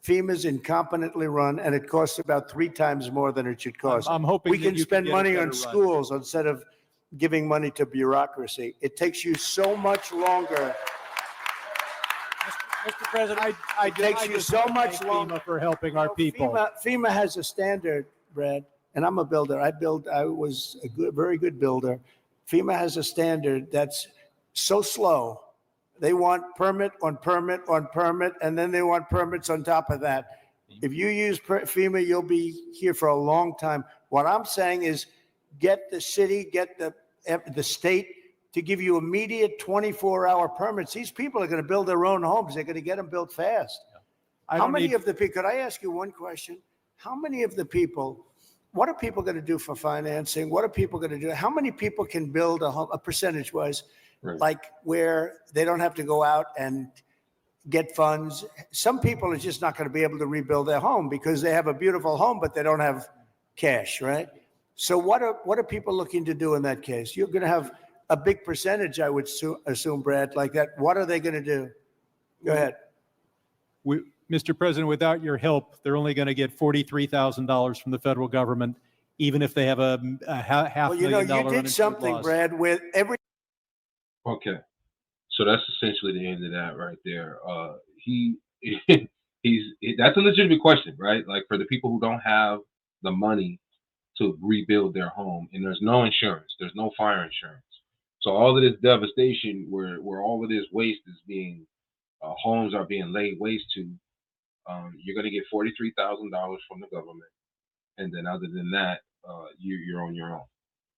FEMA's incompetently run, and it costs about 3 times more than it should cost. I'm hoping we that can you spend get a money better on run. schools instead of giving money to bureaucracy. It takes you so much longer. Mr. President, It takes you so much longer for helping our people. FEMA has a standard, Brad, and I'm a builder. I was a very good builder. FEMA has a standard that's so slow. They want permit on permit on permit, and then they want permits on top of that. If you use FEMA, you'll be here for a long time. What I'm saying is get the city, get the state to give you immediate 24-hour permits. These people are going to build their own homes. They're going to get them built fast. How many of the people, could I ask you one question? How many of the people, what are people going to do for financing? What are people going to do? How many people can build a home, a percentage-wise, like where they don't have to go out and get funds? Some people are just not going to be able to rebuild their home because they have a beautiful home, but they don't have cash, right? So what are people looking to do in that case? You're going to have a big percentage, I would assume, Brad, like that. What are they going to do? Go ahead. Mr. President, without your help, they're only going to get $43,000 from the federal government, even if they have a half million dollar. You did something, loss. Brad, with every. Okay, so that's essentially the end of that right there. That's a legitimate question, right? Like for the people who don't have the money to rebuild their home, and there's no insurance, there's no fire insurance. So all of this devastation, where all of this waste is being, homes are being laid waste to, you're going to get $43,000 from the government, and then other than that, you're on your own.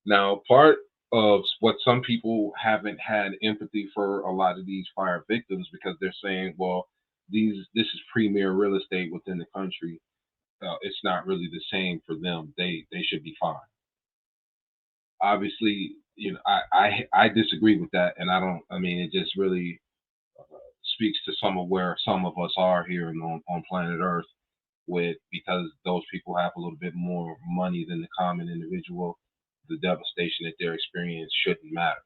Now, part of what some people haven't had empathy for a lot of these fire victims, because they're saying, well, this is premier real estate within the country. It's not really the same for them. They should be fine. Obviously, I disagree with that, and I mean, it just really speaks to some of where some of us are here on planet Earth, because those people have a little bit more money than the common individual. The devastation that they're experiencing shouldn't matter,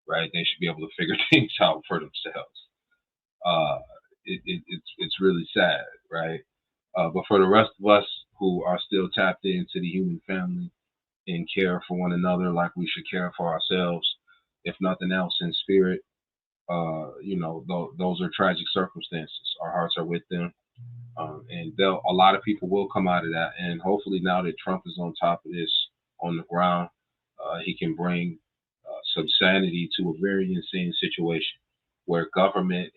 right? They should be able to figure things out for themselves. It's really sad, right? But for the rest of us who are still tapped into the human family and care for one another like we should care for ourselves, if nothing else in spirit, those are tragic circumstances. Our hearts are with them. And a lot of people will come out of that. And hopefully now that Trump is on top of this on the ground, he can bring some sanity to a very insane situation where government,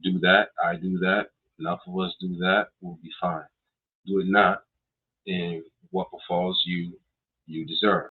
do that, I do that, enough of us do that, we'll be fine. Do it not, and what befalls you, you deserve.